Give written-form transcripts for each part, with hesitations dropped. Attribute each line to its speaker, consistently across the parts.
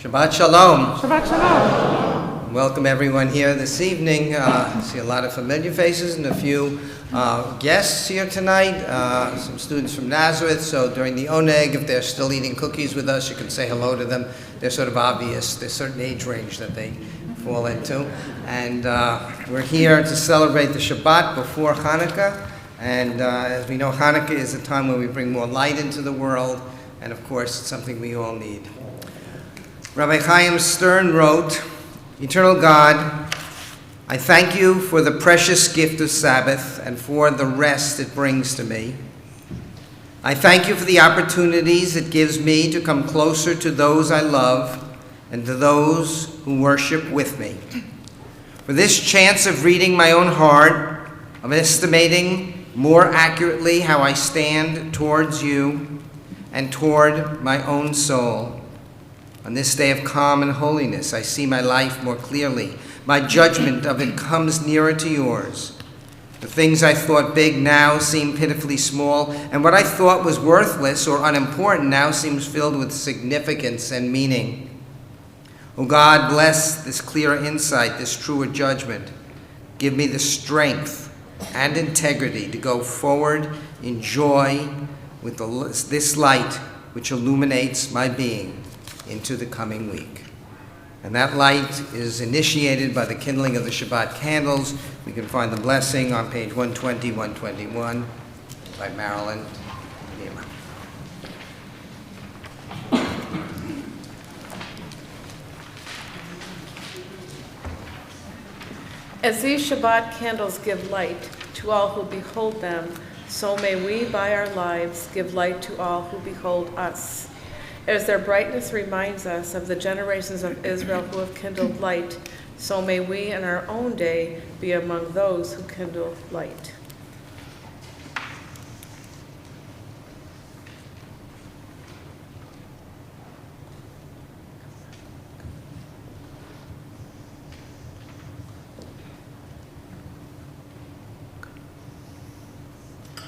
Speaker 1: Shabbat Shalom.
Speaker 2: Shabbat Shalom.
Speaker 1: Welcome everyone here this evening. I see a lot of familiar faces and a few guests here tonight. Some students from Nazareth, so during the Oneg, if they're still eating cookies with us, you can say hello to them. They're sort of obvious. There's a certain age range that they fall into. And we're here to celebrate the Shabbat before Hanukkah. And as we know, Hanukkah is a time when we bring more light into the world. And of course, it's something we all need. Rabbi Chaim Stern wrote, "Eternal God, I thank you for the precious gift of Sabbath and for the rest it brings to me. I thank you for the opportunities it gives me to come closer to those I love and to those who worship with me. For this chance of reading my own heart, of estimating more accurately how I stand towards you and toward my own soul. On this day of calm and holiness, I see my life more clearly. My judgment of it comes nearer to yours. The things I thought big now seem pitifully small, and what I thought was worthless or unimportant now seems filled with significance and meaning. Oh God, bless this clearer insight, this truer judgment. Give me the strength and integrity to go forward in joy with this light which illuminates my being into the coming week. And that light is initiated by the kindling of the Shabbat candles. We can find the blessing on page 120, 121 by Marilyn Lima.
Speaker 2: As these Shabbat candles give light to all who behold them, so may we by our lives give light to all who behold us. As their brightness reminds us of the generations of Israel who have kindled light, so may we in our own day be among those who kindle light.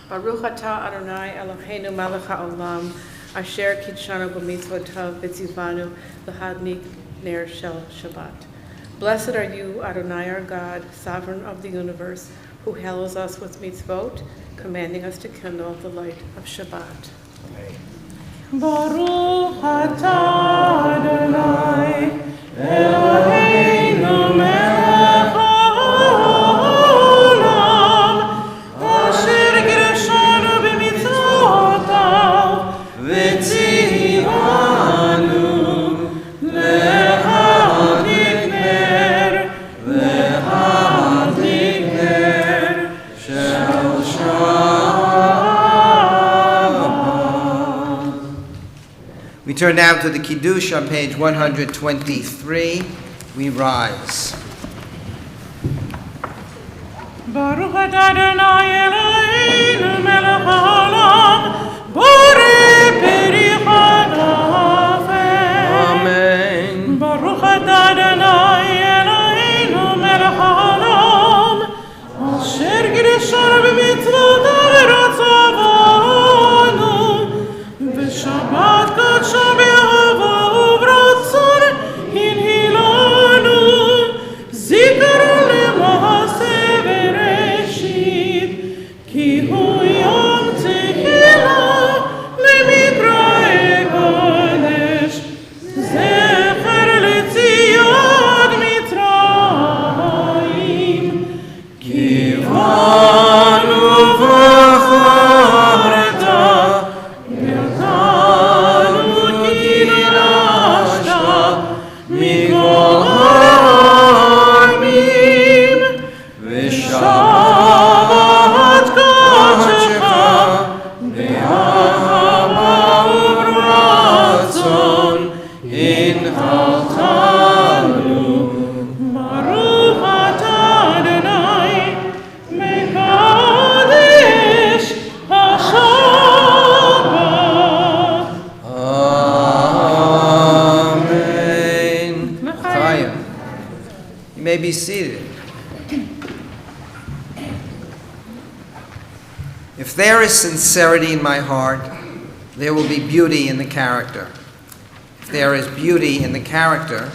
Speaker 2: Baruch atah Adonai Eloheinu melech haolam, asher kitshanu b'mitzvotav v'tzivanu l'hadlik ner shel Shabbat. Blessed are you, Adonai our God, sovereign of the universe, who hallows us with mitzvot, commanding us to kindle the light of Shabbat. Baruch atah Adonai Eloheinu melech haolam, asher kitshanu b'mitzvotav v'tzivanu l'hadlik ner shel Shabbat. We turn now to the Kiddush on page 123. We rise.
Speaker 3: Baruch atah Adonai Eloheinu melech haolam, borei pericha dafen.
Speaker 1: Amen.
Speaker 3: Baruch atah Adonai Eloheinu melech haolam, asher kidshanu b'mitzvotav v'ratzavanu, v'shabbat kadsha b'ahava u'b'ratzon hinhilanu, zikaron lema'aseh bereshit, ki hu yom tehillah lemikra'e kodesh, zecher letzion Mitzrayim, kivanu v'charta, yatanu kirashta, mikol ha'amim, v'shabbat kadshecha, be'ahava u'b'ratzon, hinhaltalu. Baruch atah Adonai, mekadesh haShabbat.
Speaker 1: Amen. Chaim. You may be seated. If there is sincerity in my heart, there will be beauty in the character. If there is beauty in the character,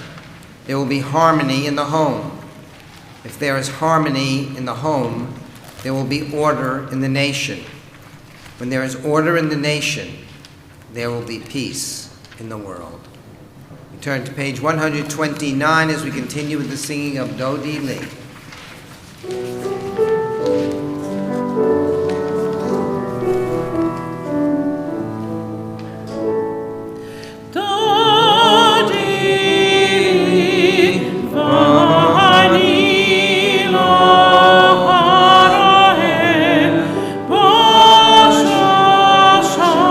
Speaker 1: there will be harmony in the home. If there is harmony in the home, there will be order in the nation. When there is order in the nation, there will be peace in the world. We turn to page 129 as we continue with the singing of Dodi Lee.
Speaker 3: Shah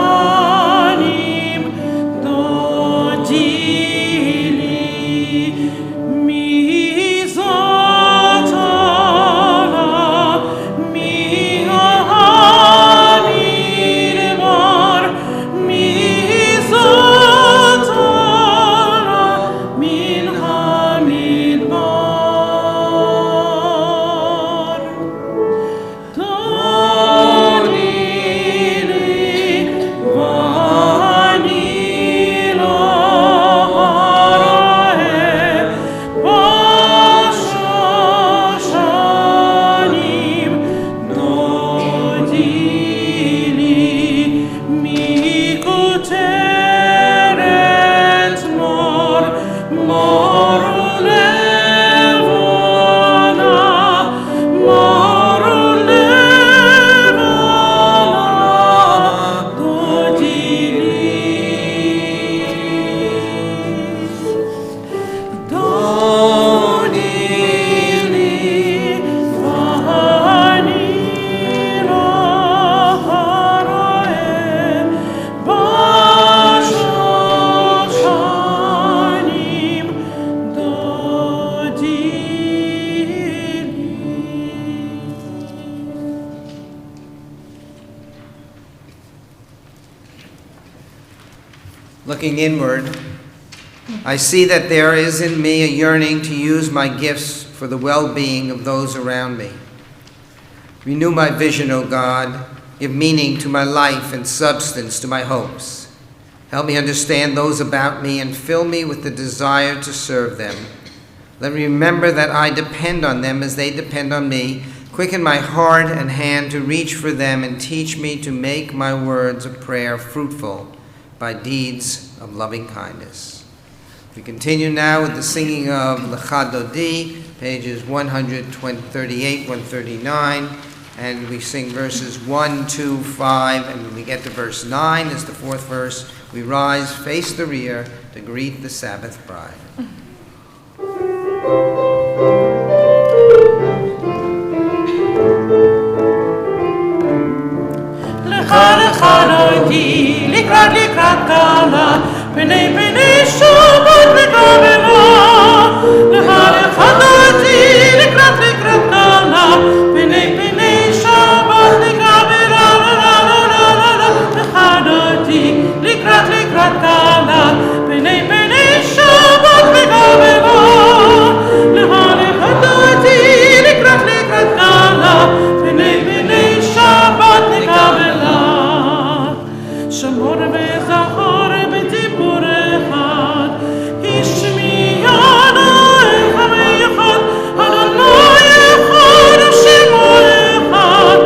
Speaker 1: Looking inward, I see that there is in me a yearning to use my gifts for the well-being of those around me. Renew my vision, O God. Give meaning to my life and substance to my hopes. Help me understand those about me and fill me with the desire to serve them. Let me remember that I depend on them as they depend on me. Quicken my heart and hand to reach for them and teach me to make my words of prayer fruitful by deeds of loving kindness. We continue now with the singing of Lecha Dodi, pages 138, 139, and we sing verses 1, 2, 5, and when we get to verse 9, is the fourth verse, we rise, face the rear, to greet the Sabbath bride.
Speaker 3: Lecha Dodi, likrat gala, B'nai Shabbat v'gavela. Lecha Dodi, likrat gala, B'nai Shabbat v'gavela. Lecha Dodi, likrat gala, B'nai Shabbat v'gavela. Lecha Dodi, likrat gala, B'nai Shabbat v'gavela. Shamor v'zachor b'dibur echad, Hishmiyana echad v'echad, Adonai echad, Shemo echad,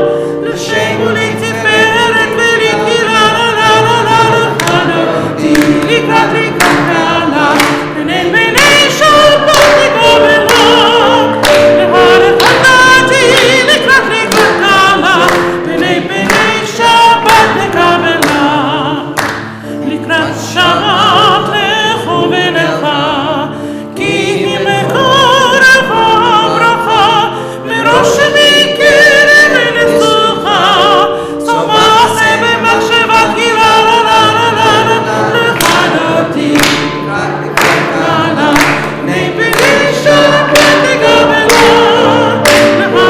Speaker 3: L'Shem u'L'Tiferet v'L'Kira, Lecha Dodi, likrat gala, B'nai Shabbat v'gavela. Lecha Dodi, likrat gala, B'nai Shabbat v'gavela. Likrat Shabbat lecho v'lecha, ki hi mekorecha bracha, merosh mikerem v'nesucha, so ma'aseh b'machshavat gila. Lecha Dodi, gala, B'nai Shabbat v'gavela. Lecha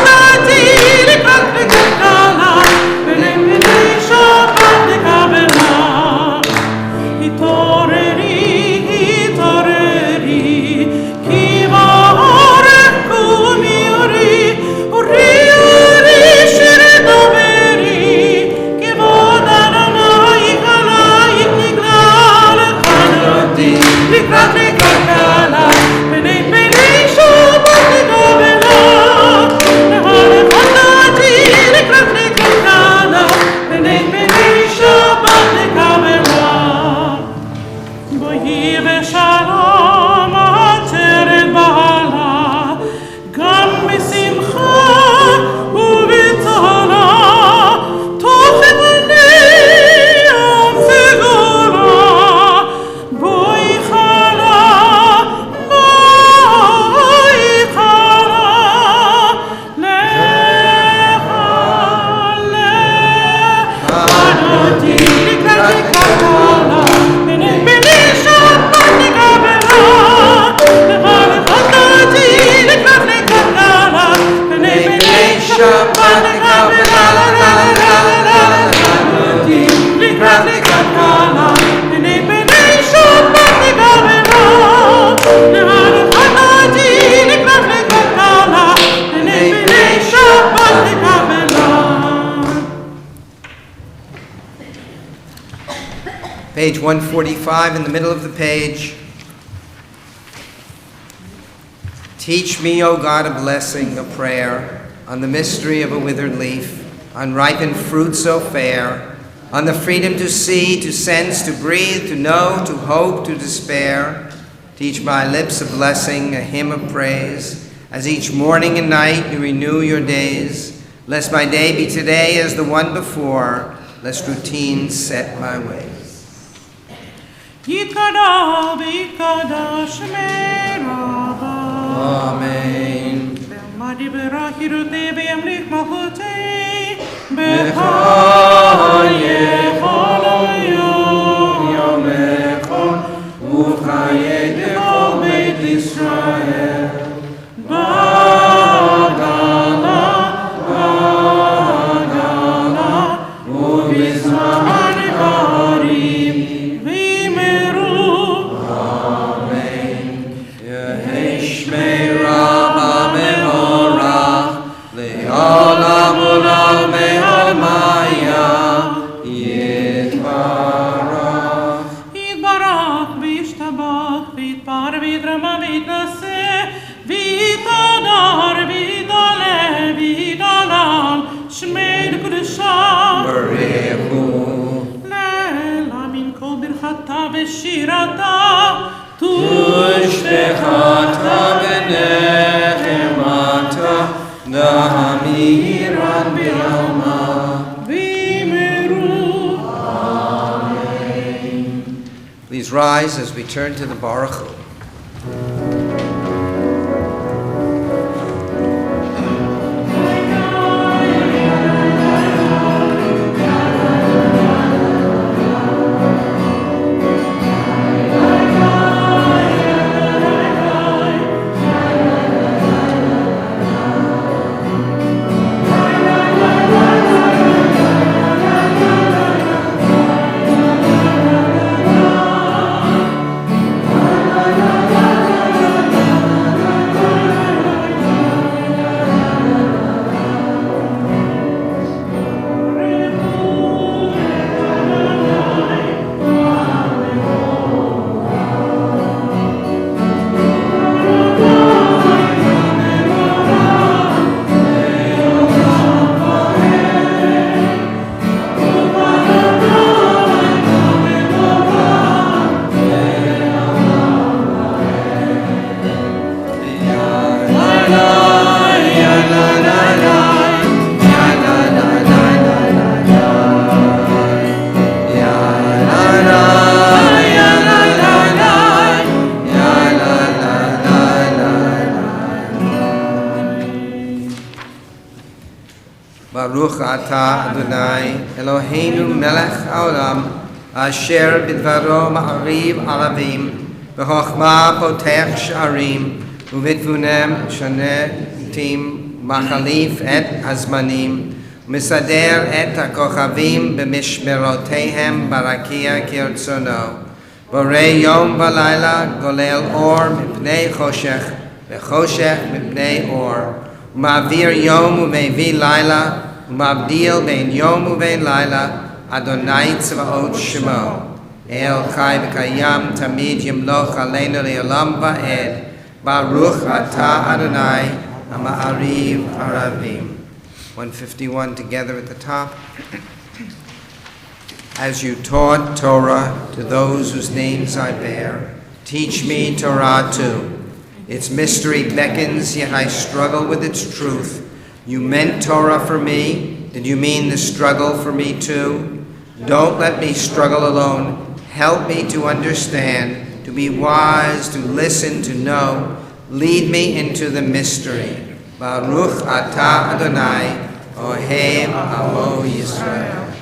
Speaker 3: Dodi, likrat gala, B'nai Shabbat v'gavela. Hitoreri, ki v'arech kumiori, uri shire doveri, kivod Adonai chalayik nigla. Lecha Dodi, likrat gala, B'nai Shabbat v'gavela. Lecha Dodi, likrat gala, B'nai Shabbat v'gavela. Boyi v'shalom ateret ba'ala, gam b'simcha u'b'tala, toch emanei yom v'gora, boyi chala, lecha Dodi, likrat gala, B'nai Shabbat v'gavela. Lecha Dodi, likrat gala, B'nai Shabbat v'gavela. Lecha Dodi, likrat gala, B'nai Shabbat v'gavela. Lecha Dodi, likrat gala, B'nai Shabbat v'gavela.
Speaker 1: Page 145 in the middle of the page. Teach me, O God, a blessing, a prayer, on the mystery of a withered leaf, on ripened fruit so fair, on the freedom to see, to sense, to breathe, to know, to hope, to despair. Teach my lips a blessing, a hymn of praise, as each morning and night you renew your days. Lest my day be today as the one before, lest routine set my ways.
Speaker 3: Yitkada v'yitkada shmei Rabba.
Speaker 1: Amen.
Speaker 3: Be'amadi b'rachirutei v'yamlich malchutei,
Speaker 1: B'chayecha l'yom yomechon, u'chaye b'chol beit Yisrael. B'gala, b'gala, u'bizman harim. Please rise as we turn to the Baruch Hu. Baruch atah Adonai Eloheinu melech haolam asher bidvaro ma'ariv aravim v'chochma potech sha'arim uvitvunem shonetim machalif et hazmanim misader et hakochavim b'mishmerotehem barakia kirtzono borei yom v'layla golel or mipnei choshech v'choshech mipnei or Ma'avir yom u'mevi laila, u'ma'avdil bein yom u'bein laila, Adonai tzvaot shemo. El chai v'kayam tamid yimloch aleinu le'olam va'ed. Baruch atah Adonai ha'ma'ariv haravim. 151 together at the top. As you taught Torah to those whose names I bear, teach me Torah too. Its mystery beckons, yet I struggle with its truth. You meant Torah for me. Did you mean the struggle for me too? Don't let me struggle alone. Help me to understand, to be wise, to listen, to know. Lead me into the mystery. Baruch atah Adonai, Ohem Amo Yisrael.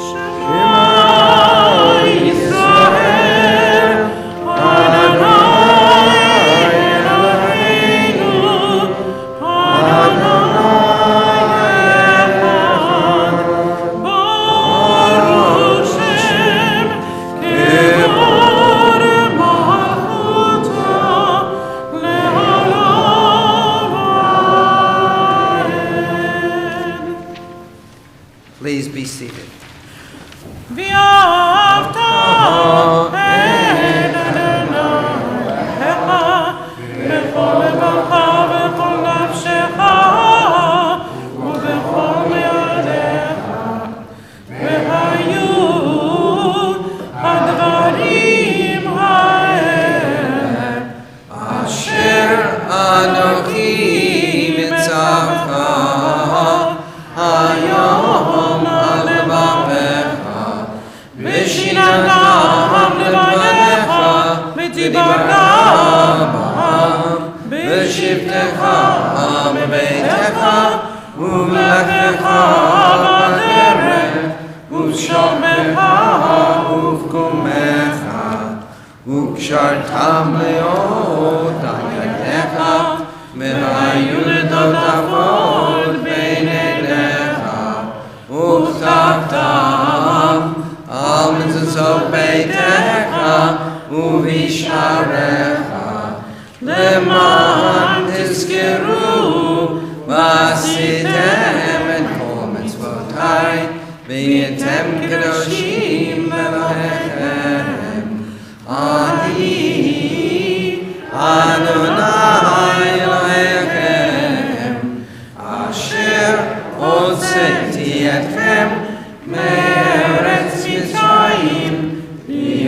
Speaker 3: Shema Yisrael, Adonai.
Speaker 1: Please be seated.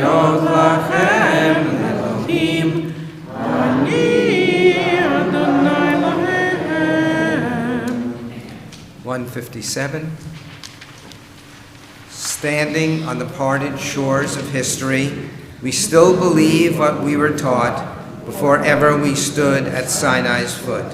Speaker 3: להיות לכם אלוהים, אני אדוני אלוהיכם.
Speaker 1: 157. standing on the parted shores of history, we still believe what we were taught before ever we stood at Sinai's foot.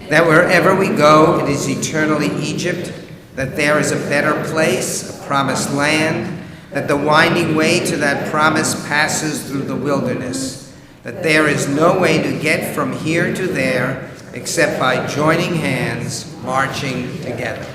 Speaker 1: That wherever we go, it is eternally Egypt, that there is a better place, a promised land, that the winding way to that promise passes through the wilderness, that there is no way to get from here to there except by joining hands, marching together.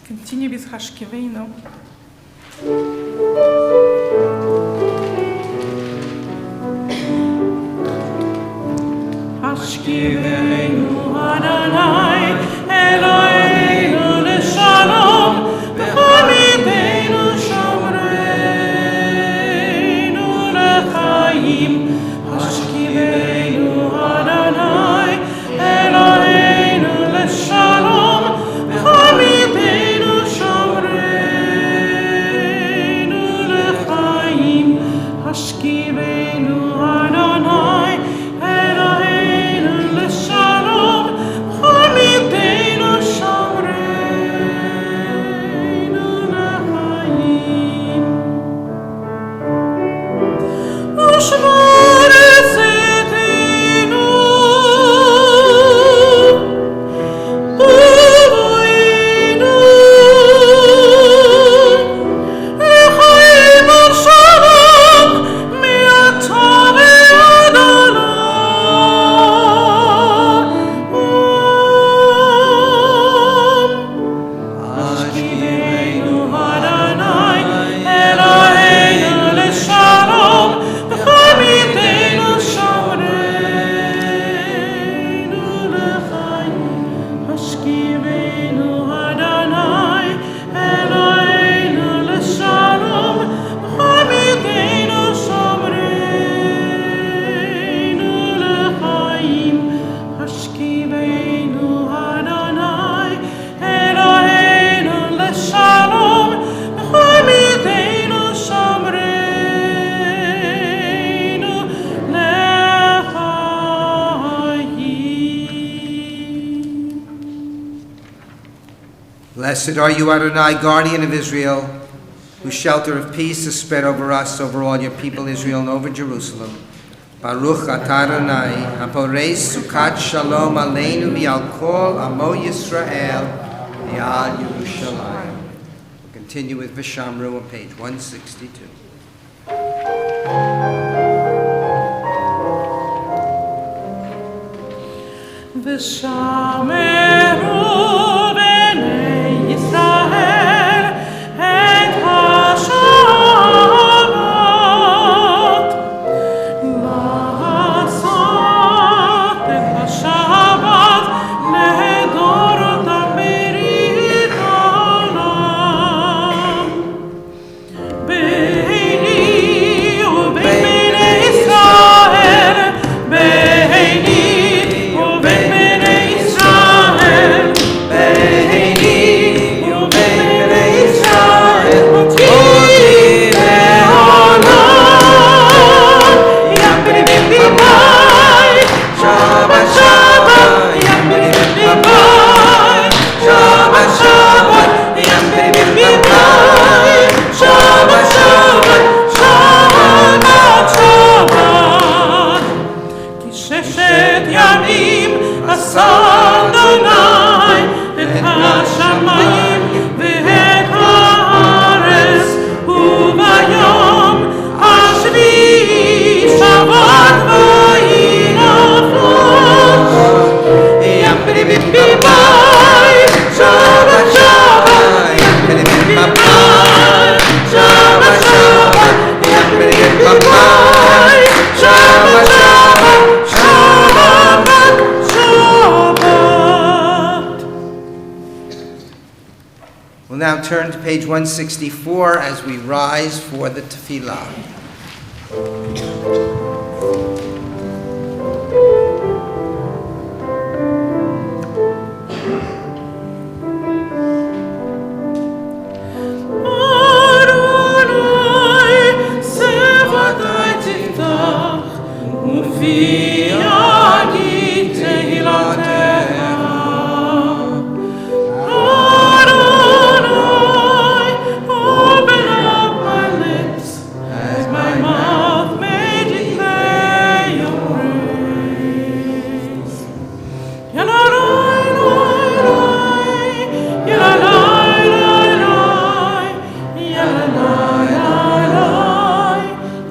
Speaker 3: Continue with Hashkiveinu. Hashkiveinu Adonai Eloheinu l'shalom v'chamideinu shomreinu l'chaim. Hashkiveinu Adonai Eloheinu l'shalom v'chamideinu shomreinu l'chaim. Hashkiveinu Adonai Eloheinu l'shalom v'chamideinu shomreinu l'chaim. Ushmor eseteinu uvoinu l'chaim v'shalom mi'ata ve'ad olam. Hashkiveinu Adonai Eloheinu l'shalom v'chamideinu shomreinu l'chaim. Hashkiveinu Adonai Eloheinu l'shalom v'chamideinu shomreinu l'chaim. Hashkiveinu Adonai Eloheinu l'shalom v'chamideinu shomreinu l'chaim.
Speaker 1: Blessed are you, Adonai, guardian of Israel. whose shelter of peace is spread over us, over all your people Israel, and over Jerusalem. Baruch atah Adonai, haporeis sukat shalom aleinu v'al kol amo Yisrael v'al Yerushalayim. We'll continue with V'shamru on page 162.
Speaker 3: V'shameru b'nei Yisrael et ha-Shabbat, la'asot et ha-Shabbat le'dorotam berit olam. Beini u'bein bnei Yisrael, beini u'bein bnei Yisrael, beini u'bein bnei Yisrael, oti le'olam. Yam b'nei b'nai, Shabbat Shabbat, yam b'nei b'nai, Shabbat Shabbat, yam b'nei b'nai, Shabbat Shabbat, Shabbat Shabbat. כי ששת ימים עשה אדוני את השמיים ואת הארץ, וביום השביעי שבת וינפש. ים בני בני, שבת שבת, ים בני בני, שבת שבת, ים בני בני, שבת שבת, שבת שבת.
Speaker 1: We'll now turn to page 164 as we rise for the tefillah.
Speaker 3: Adonai, sevatai tiftach, ufi yagid tehilatecha. Adonai, open up my lips, as my mouth may declare your praise. Yalalai, yalalai, yalalai, yalalai,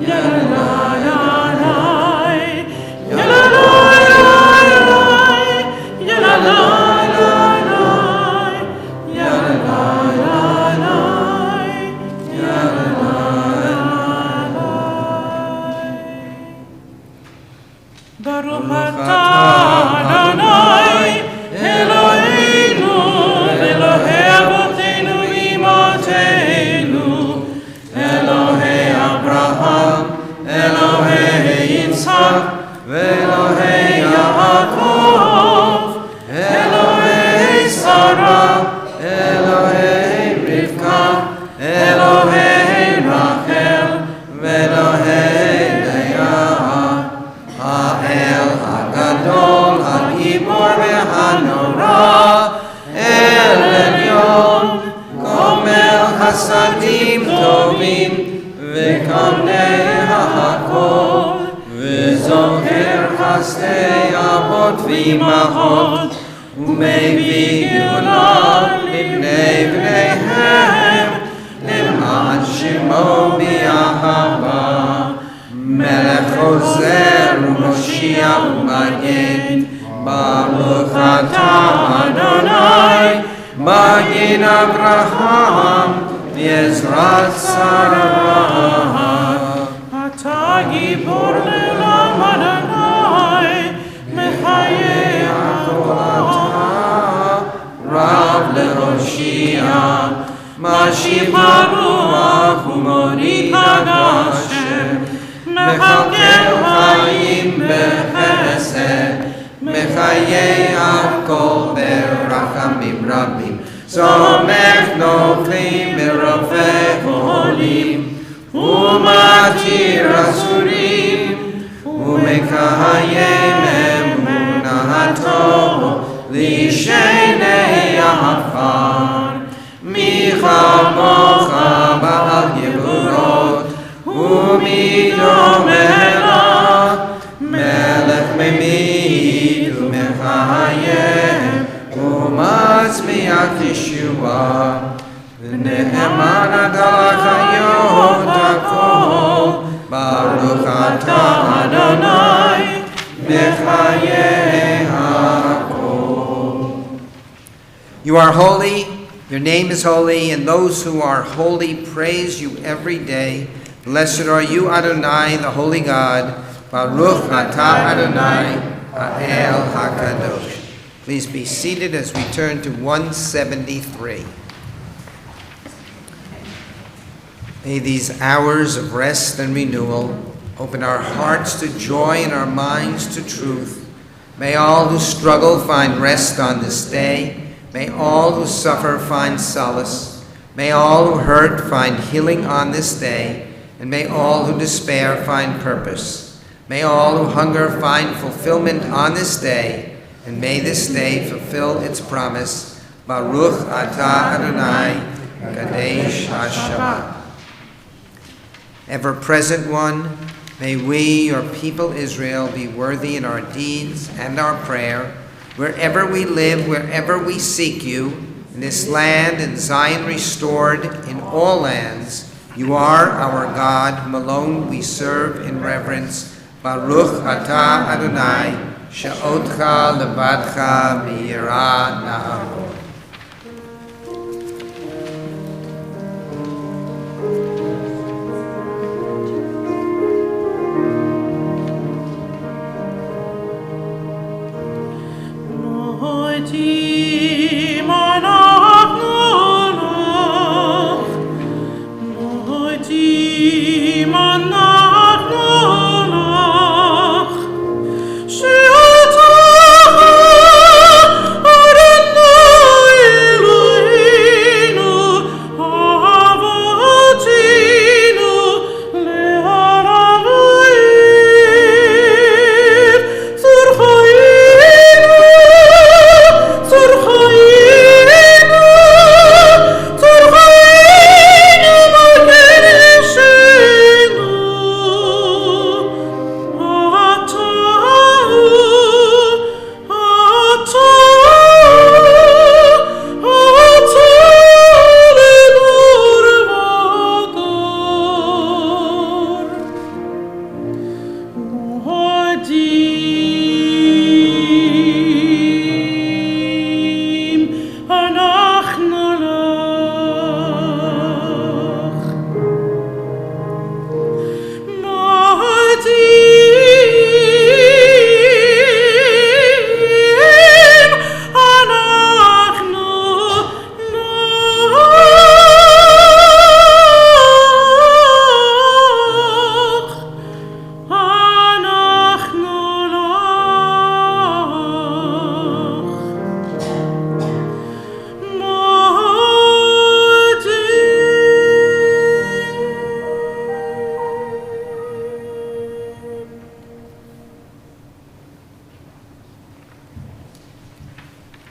Speaker 3: yalalai, yalalai, Baruch atah Adonai Eloheinu Elohei Avotenu Imotenu, Elohei Abraham, Elohei Yitzhak, Elohei Yaakov, Elohei Sarah, Elohei Rivka, Elohei Rachel, Elohei Leah, Ha'el HaGadol, HaGibor VeHaNorah, El Elyon, Gomel Hasadim Tovim, Vekonei HaHakol, Vezocher Chasdei Avot V'imahot, Umevi Geulah Libnei Bneihem, Lim'an Shemo B'Ahava, Melech Ozer U'Moshiach U'Magid, Baruch atah Adonai, Magid Avraham, V'Ezrat Sarah. אתה גיבור לעולם אדוני, מחיי התורה.
Speaker 1: רב להושיע,
Speaker 3: משיב הרוח ומוריד הגשם, מכלכל חיים בחסד,
Speaker 1: מחיי הכל ברחמים רבים, סומך נופלים ורופא חולים, ומתיר אסורים, ומקיים אמונתו לישני עפר. מי כמוך בעל umido melech, melech memid umechayem, umatzmiach Yeshua, v'ne'eman adal chayot hakol, baruch atah Adonai, mechayeh hakol. You are holy, your name is holy, and those who are holy praise you every day. Blessed are you, Adonai, the holy God. Baruch atah Adonai, ha'el hakadosh. Please be seated as we turn to 173. May these hours of rest and renewal open our hearts to joy and our minds to truth. May all who struggle find rest on this day. May all who suffer find solace. May all who hurt find healing on this day. And may all who despair find purpose. May all who hunger find fulfillment on this day. And may this day fulfill its promise. Baruch atah Adonai, Kadesh HaShabbat. Ever-present one, may we, your people Israel, be worthy in our deeds and our prayer, wherever we live, wherever we seek you, in this land and Zion restored, in all lands. You are our God, whom alone we serve in reverence. Baruch atah Adonai, she'otcha levadcha mi'yirah na'amor.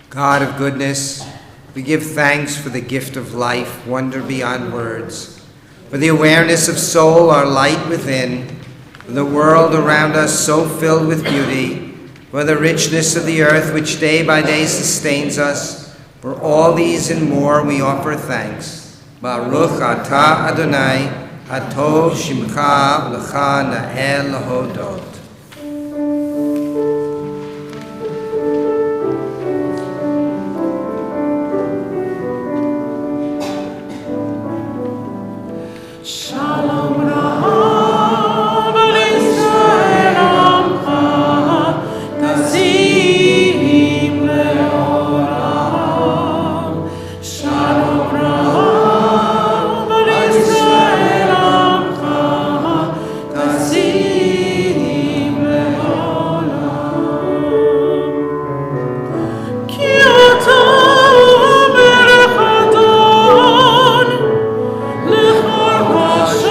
Speaker 1: God of goodness, we give thanks for the gift of life, wonder beyond words, for the awareness of soul, our light within, for the world around us so filled with beauty, for the richness of the earth which day by day sustains us. For all these and more we offer thanks. Baruch atah Adonai, atov shimcha lecha na'el lahodot.
Speaker 3: Wash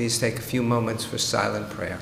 Speaker 1: Please take a few moments for silent prayer.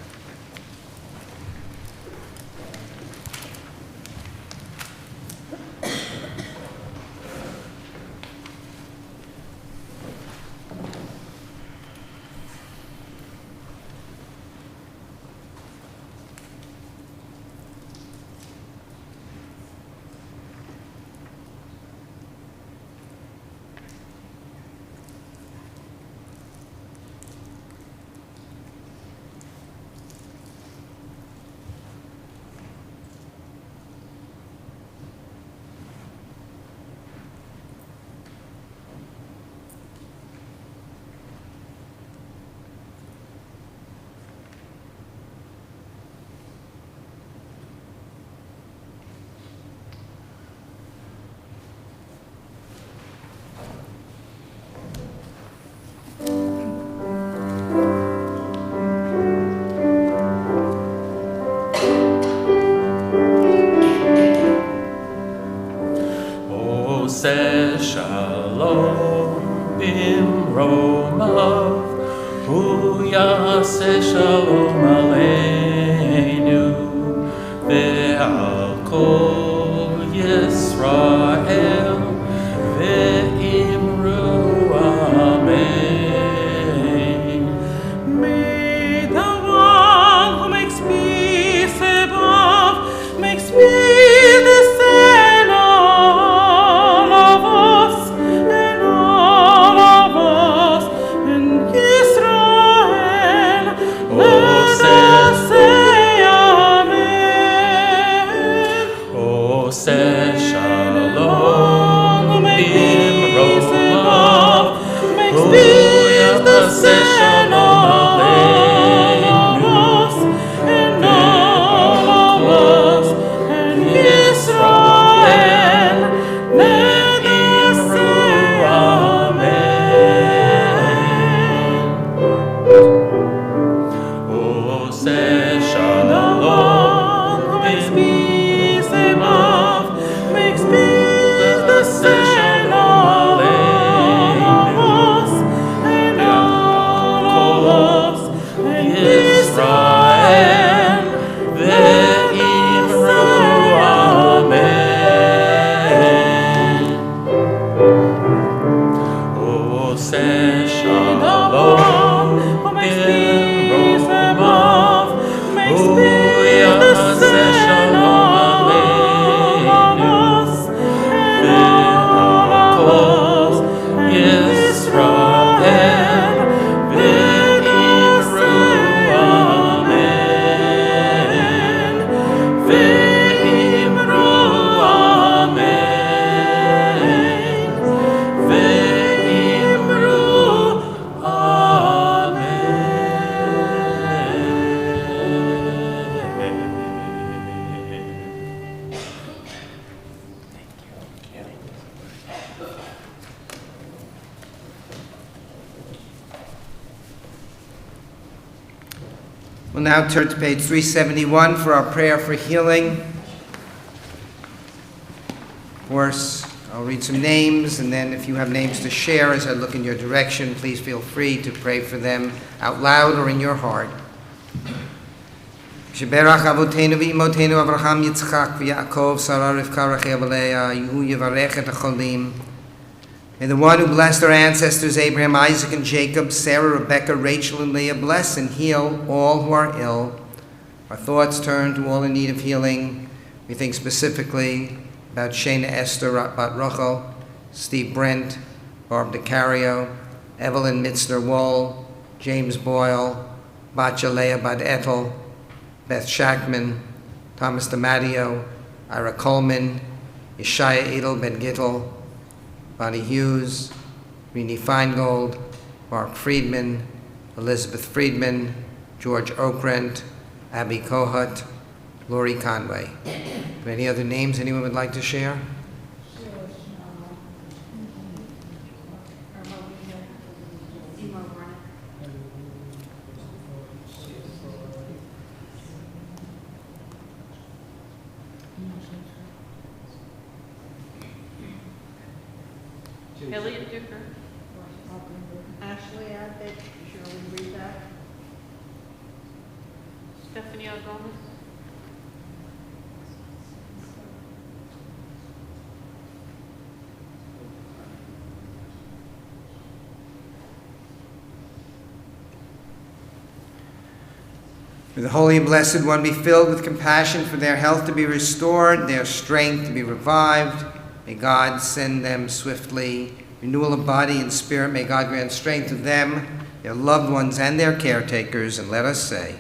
Speaker 3: Say shalom bimromav, hu yaseh shalom aleinu, ve'al kol Yisrael, ve'imru amen. May the one who makes peace above, makes peace descend on all of us, and all of us in Israel. Let us say amen. Oh, say shalom, bimromav, makes peace descend on all of us, and all of us in Israel. Let us say amen. Oh, say shalom, makes peace above, makes peace descend on all of us, and all of us in Israel. Ve'imru amen. Oh, say shalom, bimromav, makes peace descend on all of us, and all of us in Israel. Let us say amen. Ve'imru amen. Ve'imru amen.
Speaker 1: We'll now turn to page 371 for our prayer for healing. Of course, I'll read some names, and then if you have names to share as I look in your direction, please feel free to pray for them out loud or in your heart. Sheberach Avotenu v'Imotenu Avraham Yitzchak v'Yaakov Sarah Rivka Rachel Leah Yehu Yivarech et Acholim. May the one who blessed our ancestors Abraham, Isaac, and Jacob, Sarah, Rebekah, Rachel, and Leah, bless and heal all who are ill. Our thoughts turn to all in need of healing. We think specifically about Shana Esther Bat Rachel, Steve Brent, Barb DeCario, Evelyn Mitzner-Wall, James Boyle, Batya Leah Bat Etel, Beth Shackman, Thomas DeMatteo, Ira Coleman, Yeshaya Edel Ben Gittel, Bonnie Hughes, Rini Feingold, Mark Friedman, Elizabeth Friedman, George Okrent, Abby Kohut, Lori Conway. Any other names anyone would like to share?
Speaker 2: Elliot Duker.
Speaker 4: Ashley, I think, Shirley, read that.
Speaker 5: Stephanie Gomez.
Speaker 1: May the Holy and Blessed One be filled with compassion for their health to be restored, their strength to be revived. May God send them swiftly renewal of body and spirit. May God grant strength to them, their loved ones, and their caretakers. And let us say,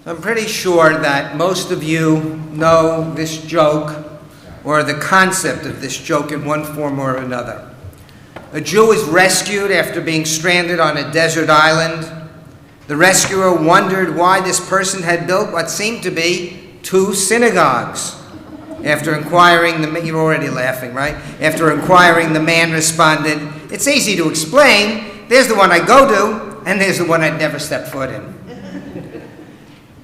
Speaker 1: I'm pretty sure that most of you know this joke or the concept of this joke in one form or another. A Jew is rescued after being stranded on a desert island. The rescuer wondered why this person had built what seemed to be 2 synagogues. After inquiring, you're already laughing, right? After inquiring, the man responded, "It's easy to explain. There's the one I go to, and there's the one I'd never step foot in."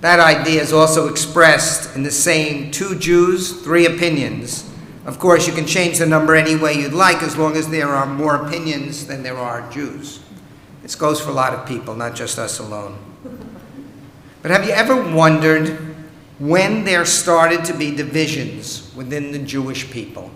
Speaker 1: That idea is also expressed in the saying, 2 Jews, 3 opinions. Of course, you can change the number any way you'd like as long as there are more opinions than there are Jews. This goes for a lot of people, not just us alone. But have you ever wondered when there started to be divisions within the Jewish people?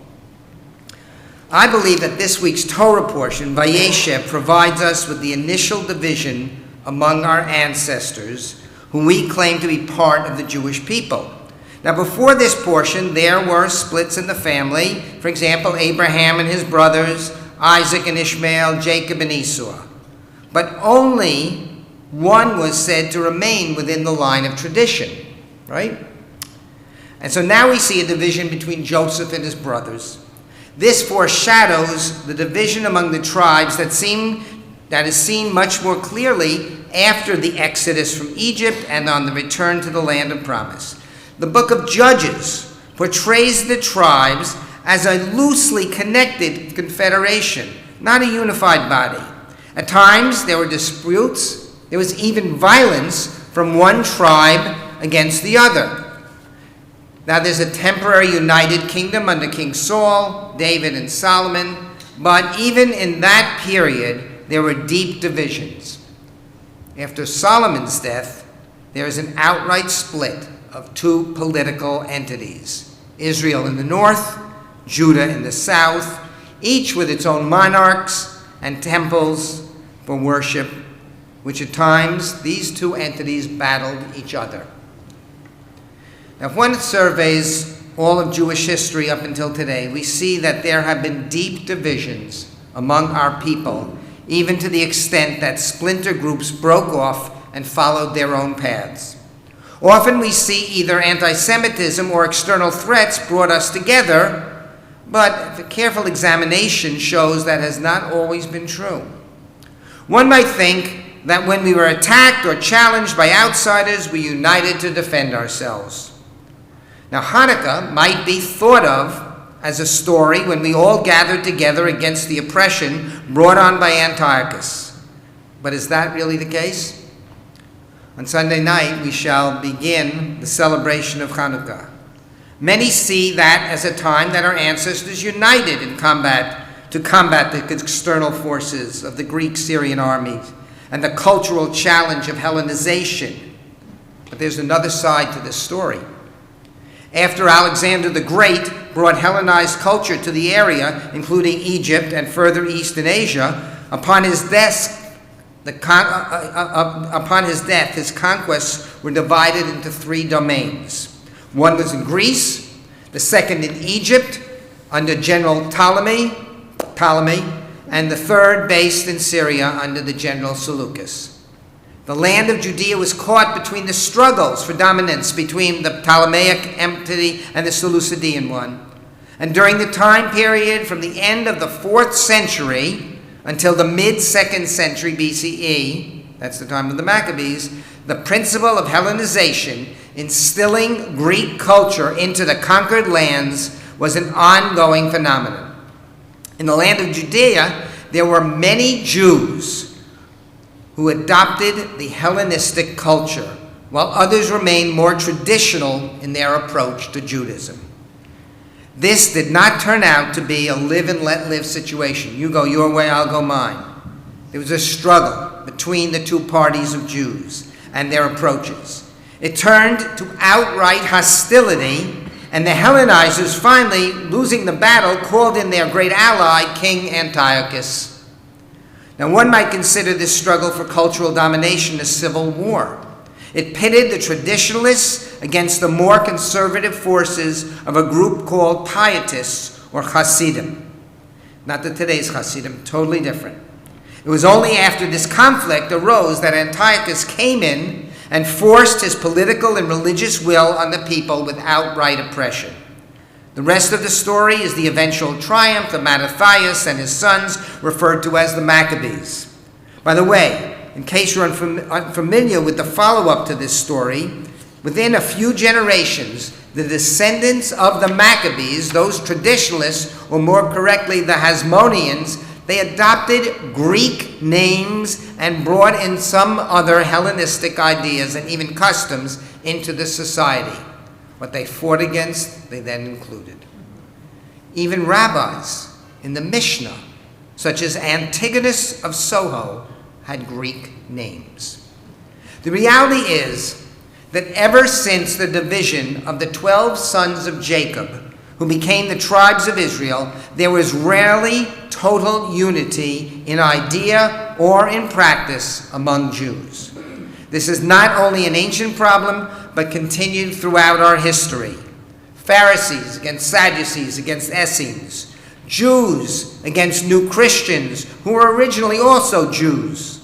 Speaker 1: I believe that this week's Torah portion, Vayeshev, provides us with the initial division among our ancestors, whom we claim to be part of the Jewish people. Now, before this portion, there were splits in the family. For example, Abraham and his brothers, Isaac and Ishmael, Jacob and Esau. But only one was said to remain within the line of tradition, right? And so now we see a division between Joseph and his brothers. This foreshadows the division among the tribes that is seen much more clearly after the exodus from Egypt and on the return to the land of promise. The book of Judges portrays the tribes as a loosely connected confederation, not a unified body. At times, there were disputes. There was even violence from one tribe against the other. Now, there's a temporary united kingdom under King Saul, David, and Solomon, but even in that period, there were deep divisions. After Solomon's death, there is an outright split of 2 political entities, Israel in the north, Judah in the south, each with its own monarchs and temples for worship, which at times these 2 entities battled each other. Now, if one surveys all of Jewish history up until today, we see that there have been deep divisions among our people, even to the extent that splinter groups broke off and followed their own paths. Often we see either anti-Semitism or external threats brought us together, but the careful examination shows that has not always been true. One might think that when we were attacked or challenged by outsiders, we united to defend ourselves. Now, Hanukkah might be thought of as a story when we all gathered together against the oppression brought on by Antiochus. But is that really the case? On Sunday night, we shall begin the celebration of Hanukkah. Many see that as a time that our ancestors united to combat the external forces of the Greek-Syrian armies and the cultural challenge of Hellenization. But there's another side to this story. After Alexander the Great brought Hellenized culture to the area, including Egypt and further east in Asia, upon his death, his conquests were divided into 3 domains. One was in Greece, the second in Egypt under General Ptolemy, and the third based in Syria under the General Seleucus. The land of Judea was caught between the struggles for dominance between the Ptolemaic entity and the Seleucidian one. And during the time period from the end of the 4th century until the mid-2nd century BCE, that's the time of the Maccabees, the principle of Hellenization, instilling Greek culture into the conquered lands, was an ongoing phenomenon. In the land of Judea, there were many Jews who adopted the Hellenistic culture, while others remained more traditional in their approach to Judaism. This did not turn out to be a live and let live situation. You go your way, I'll go mine. There was a struggle between the 2 parties of Jews and their approaches. It turned to outright hostility, and the Hellenizers, finally losing the battle, called in their great ally, King Antiochus. Now, one might consider this struggle for cultural domination a civil war. It pitted the traditionalists against the more conservative forces of a group called Pietists or Hasidim. Not that today's Hasidim, totally different. It was only after this conflict arose that Antiochus came in and forced his political and religious will on the people with outright oppression. The rest of the story is the eventual triumph of Mattathias and his sons, referred to as the Maccabees. By the way, in case you're unfamiliar with the follow-up to this story, within a few generations, the descendants of the Maccabees, those traditionalists, or more correctly, the Hasmoneans, they adopted Greek names and brought in some other Hellenistic ideas and even customs into the society. What they fought against, they then included. Even rabbis in the Mishnah, such as Antigonus of Soho, had Greek names. The reality is that ever since the division of the 12 sons of Jacob, who became the tribes of Israel, there was rarely total unity in idea or in practice among Jews. This is not only an ancient problem, but continued throughout our history. Pharisees against Sadducees against Essenes, Jews against New Christians, who were originally also Jews,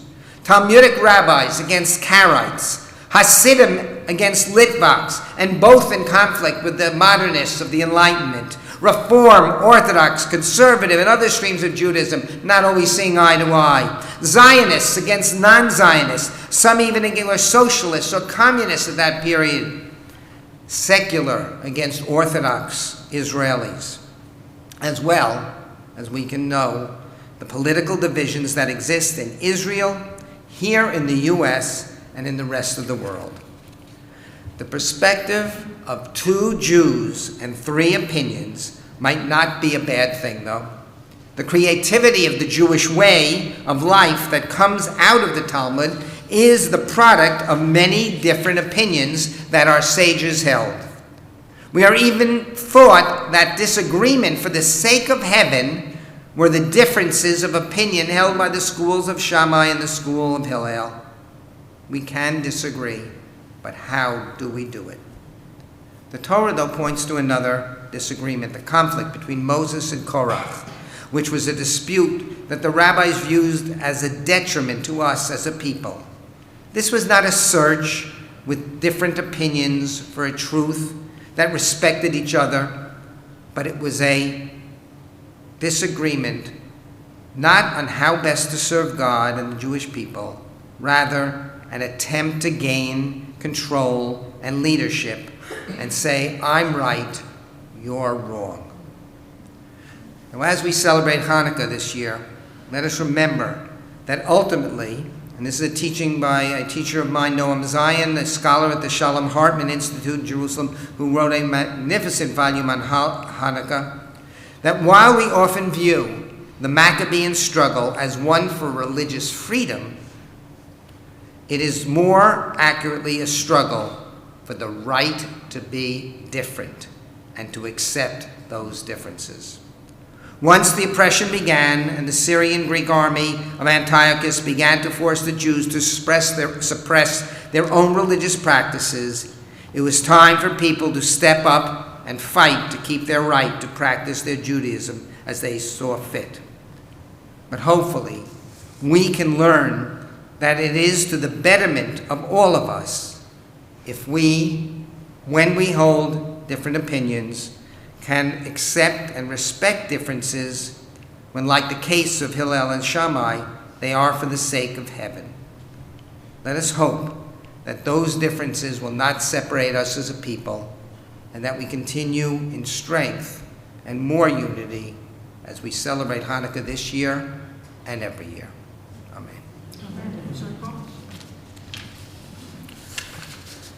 Speaker 1: Talmudic rabbis against Karaites, Hasidim against Litvaks, and both in conflict with the modernists of the Enlightenment, Reform, Orthodox, Conservative, and other streams of Judaism not always seeing eye to eye, Zionists against non-Zionists, some even were socialists or communists at that period, secular against Orthodox Israelis, as well as we can know the political divisions that exist in Israel, here in the U.S., and in the rest of the world. The perspective of 2 Jews and 3 opinions might not be a bad thing, though. The creativity of the Jewish way of life that comes out of the Talmud is the product of many different opinions that our sages held. We are even thought that disagreement for the sake of heaven were the differences of opinion held by the schools of Shammai and the school of Hillel. We can disagree, but how do we do it? The Torah, though, points to another disagreement, the conflict between Moses and Korach, which was a dispute that the rabbis viewed as a detriment to us as a people. This was not a search with different opinions for a truth that respected each other, but it was a disagreement not on how best to serve God and the Jewish people, rather an attempt to gain control and leadership and say, I'm right, you're wrong. Now, as we celebrate Hanukkah this year, let us remember that ultimately And this is a teaching by a teacher of mine, Noam Zion, a scholar at the Shalom Hartman Institute in Jerusalem, who wrote a magnificent volume on Hanukkah, that while we often view the Maccabean struggle as one for religious freedom, it is more accurately a struggle for the right to be different and to accept those differences. Once the oppression began and the Syrian Greek army of Antiochus began to force the Jews to suppress their own religious practices, it was time for people to step up and fight to keep their right to practice their Judaism as they saw fit. But hopefully, we can learn that it is to the betterment of all of us if we, when we hold different opinions, can accept and respect differences when, like the case of Hillel and Shammai, they are for the sake of heaven. Let us hope that those differences will not separate us as a people, and that we continue in strength and more unity as we celebrate Hanukkah this year and every year. Amen.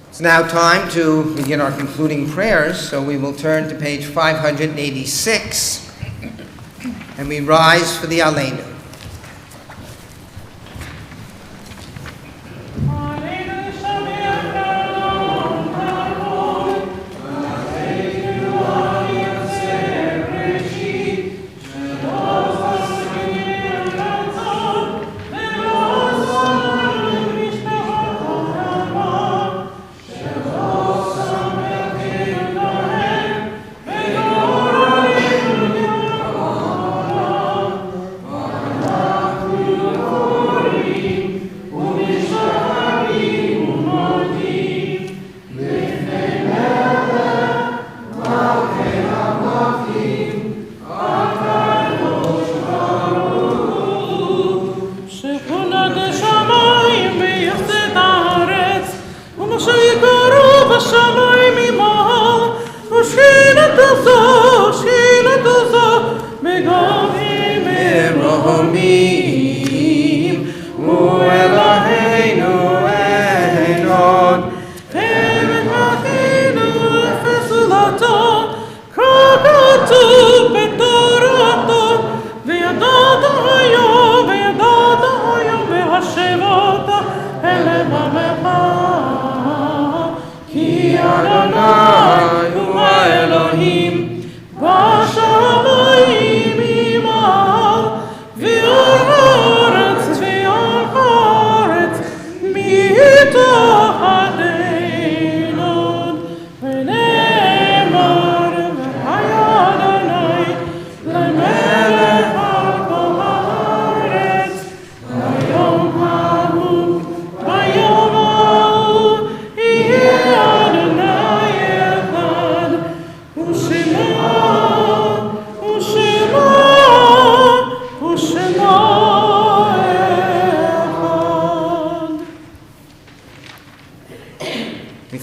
Speaker 1: It's now time to begin our concluding prayers, so we will turn to page 586, and we rise for the Aleinu.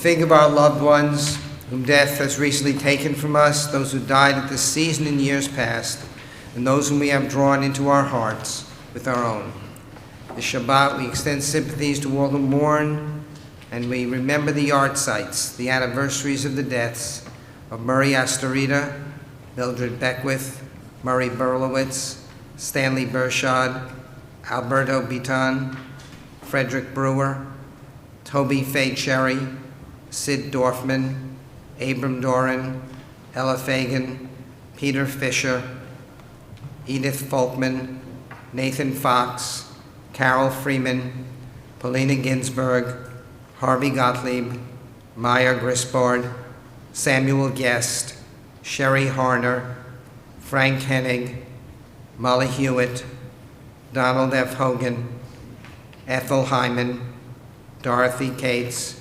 Speaker 1: Think of our loved ones whom death has recently taken from us, those who died at this season in years past, and those whom we have drawn into our hearts with our own. This Shabbat, we extend sympathies to all who mourn, and we remember the yard sites, the anniversaries of the deaths of Murray Astorita, Mildred Beckwith, Murray Berlowitz, Stanley Bershad, Alberto Bitan, Frederick Brewer, Toby Faye Cherry, Sid Dorfman, Abram Doran, Ella Fagan, Peter Fisher, Edith Folkman, Nathan Fox, Carol Freeman, Paulina Ginsberg, Harvey Gottlieb, Maya Grisbard, Samuel Guest, Sherry Harner, Frank Hennig, Molly Hewitt, Donald F. Hogan, Ethel Hyman, Dorothy Cates,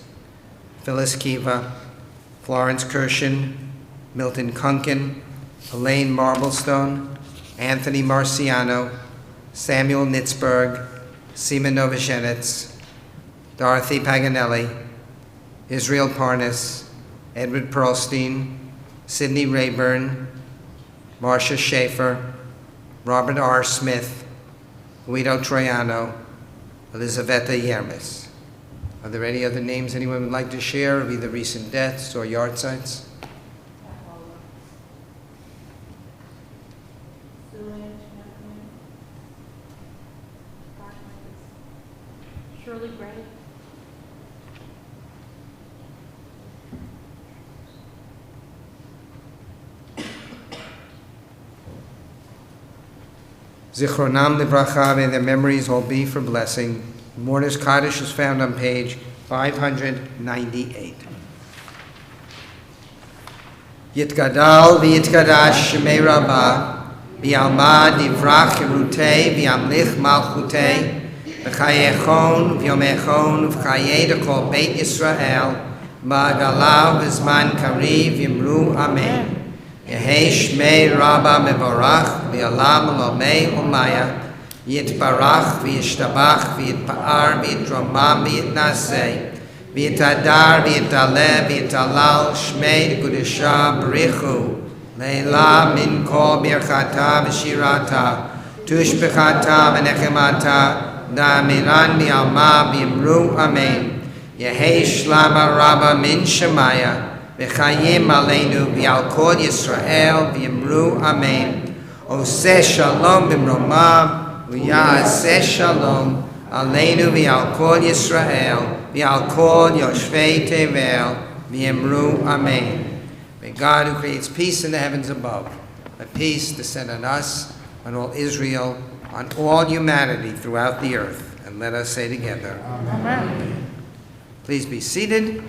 Speaker 1: Phyllis Kiva, Florence Kirshen, Milton Kunkin, Elaine Marblestone, Anthony Marciano, Samuel Nitzberg, Seema Novoshenitz, Dorothy Paganelli, Israel Parnas, Edward Pearlstein, Sidney Rayburn, Marcia Schaefer, Robert R. Smith, Guido Troiano, Elizaveta Yermis. Are there any other names anyone would like to share of either recent deaths or yard sites?
Speaker 4: Shirley Gray.
Speaker 1: Zichronam Livracha, may their memories all be for blessing. Mourner's Kaddish is found on page 598. Yitgadal v'yitgadash shemei Rabbah, v'yalma divrach hirutei v'yamlich malchutei, v'chayechon v'yomechon v'chayei dekol Beit Yisrael, v'agalav v'zman kariv yimru amen. Yehei shmei Rabbah mevorach v'yalam l'omei umaya, yitbarach v'yishtabach v'yitpa'ar v'yitromam v'yitnaseh, v'yitadar v'yitaleh v'yitalal shmei kudusha b'richu leila min kol birchata v'shirata tushbechata v'nechemata da'amiran v'yalma v'yimru amen. Yehei shlama Rabbah min shemaya v'chayim aleinu v'yal kol Yisrael v'yimru amen. Oseh shalom b'mromav v'ya'aseh shalom aleinu v'yal kol Yisrael v'yal kol yoshvei tevel v'yimru amen. May God, who creates peace in the heavens above, let peace descend on us, on all Israel, on all humanity throughout the earth. And let us say together, Amen. Please be seated.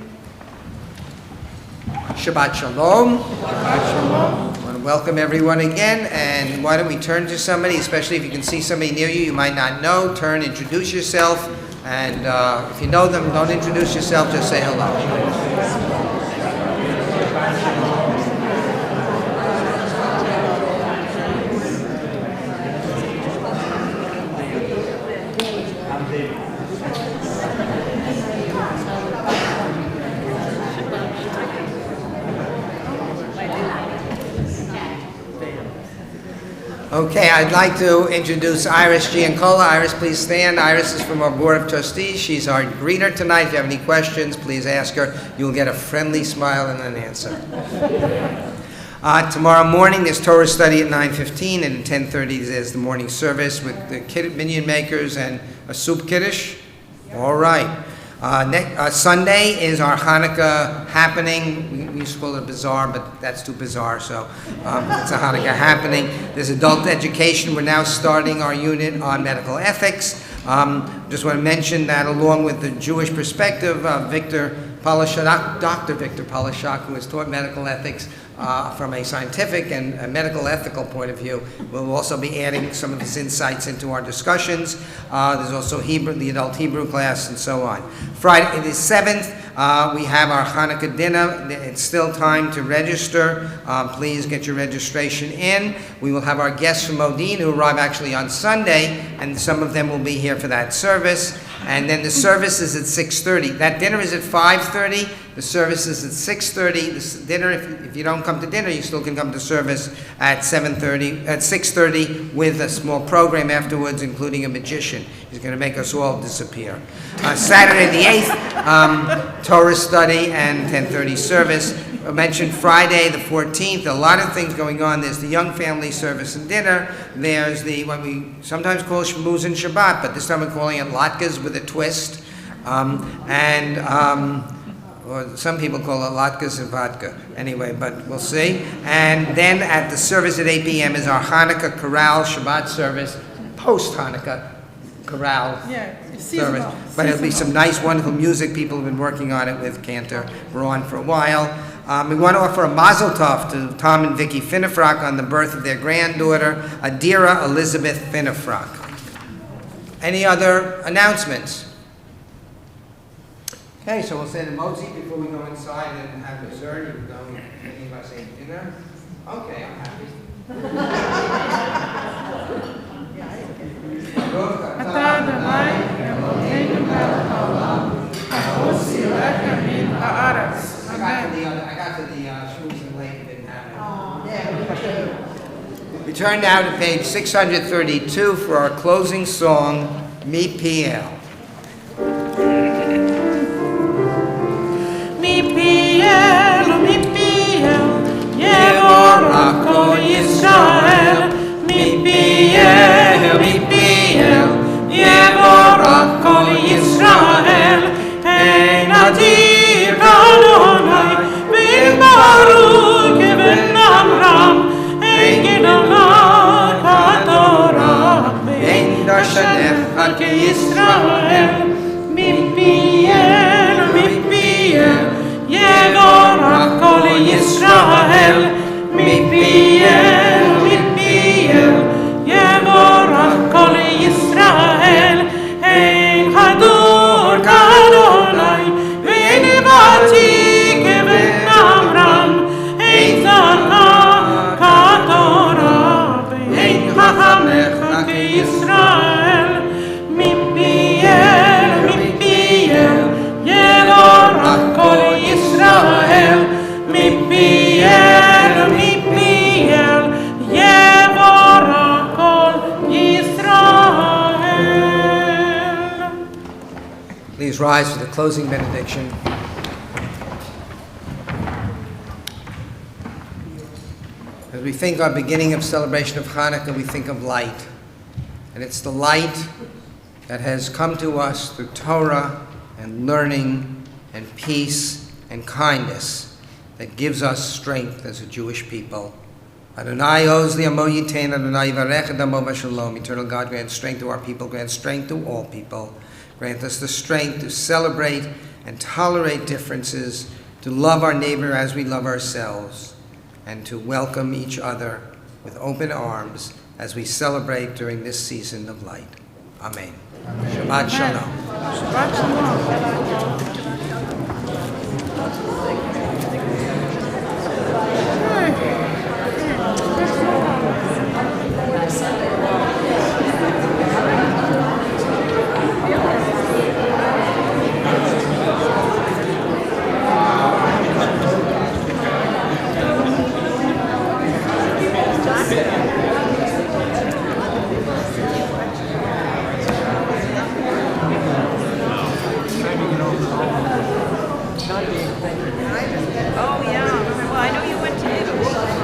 Speaker 1: Shabbat Shalom. Shabbat Shalom. I want to welcome everyone again, and why don't we turn to somebody, especially if you can see somebody near you might not know, turn, introduce yourself, and if you know them, don't introduce yourself, just say hello. Okay, I'd like to introduce Iris Giancola. Iris, please stand. Iris is from our Board of Trustees. She's our greeter tonight. If you have any questions, please ask her. You'll get a friendly smile and an answer. Tomorrow morning, there's Torah study at 9:15, and at 10:30 there's the morning service with the minyan makers and a soup kiddush. All right. Sunday is our Hanukkah happening. We used to call it a bazaar, but that's too bizarre, so it's a Hanukkah happening. There's adult education. We're now starting our unit on medical ethics. Just want to mention that along with the Jewish perspective, Dr. Victor Polishak, who has taught medical ethics from a scientific and a medical ethical point of view, will also be adding some of his insights into our discussions. There's also Hebrew, the adult Hebrew class, and so on. Friday the 7th, we have our Hanukkah dinner. It's still time to register. Please get your registration in. We will have our guests from Modin who arrive actually on Sunday, and some of them will be here for that service. And then the service is at 6:30. That dinner is at 5:30. The service is at 6:30. The dinner, if you don't come to dinner, you still can come to service at 6:30 with a small program afterwards, including a magician. He's going to make us all disappear. Saturday the 8th, Torah study and 10:30 service. I mentioned Friday the 14th, a lot of things going on. There's the young family service and dinner. There's the, what we sometimes call shmooze and Shabbat, but this time we're calling it latkes with a twist. Or some people call it latkes and vodka. Anyway, but we'll see. And then at the service at 8 p.m. is our Hanukkah Chorale Shabbat service, post-Hanukkah Chorale service. But it'll be some nice, wonderful music. People have been working on it with Cantor. We're on for a while. We want to offer a mazel tov to Tom and Vicky Finnefrock on the birth of their granddaughter, Adira Elizabeth Finnefrock. Any other announcements? Okay, so we'll say the motzi before we go inside and have dessert. You don't, any of us ate dinner? Okay, I'm happy. I got to the shmooze and lake, didn't have it. We turn now to page 632 for our closing song, Mi Piel.
Speaker 3: ישראל, מפיהו, יבורך כל ישראל, אין אדיר כאדוני, ואין ברוך כבן אברהם, אין גדולה כתורה, ואין דרשנך כישראל, מפיהו, יבורך כל ישראל, מפיהו, יבורך כל ישראל, אין הדור כאדוני, ואין ותיק כבן אברהם, אין זרע כתורה, ואין חכמך כישראל, מפיהו, יבורך כל ישראל, מפיהו, יבורך כל ישראל.
Speaker 1: Please rise for the closing benediction. As we think our beginning of celebration of Hanukkah, we think of light. And it's the light that has come to us through Torah and learning and peace and kindness that gives us strength as a Jewish people. Adonai oz li'amo yitain, Adonai yivarech et amo v'shalom. Eternal God, grant strength to our people, grant strength to all people. Grant us the strength to celebrate and tolerate differences, to love our neighbor as we love ourselves, and to welcome each other with open arms as we celebrate during this season of light. Amen. Shabbat Shalom.
Speaker 2: Shabbat Shalom.
Speaker 5: Oh, yeah. Well, I know you went to Italy.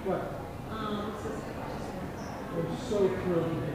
Speaker 5: What? I'm so thrilled.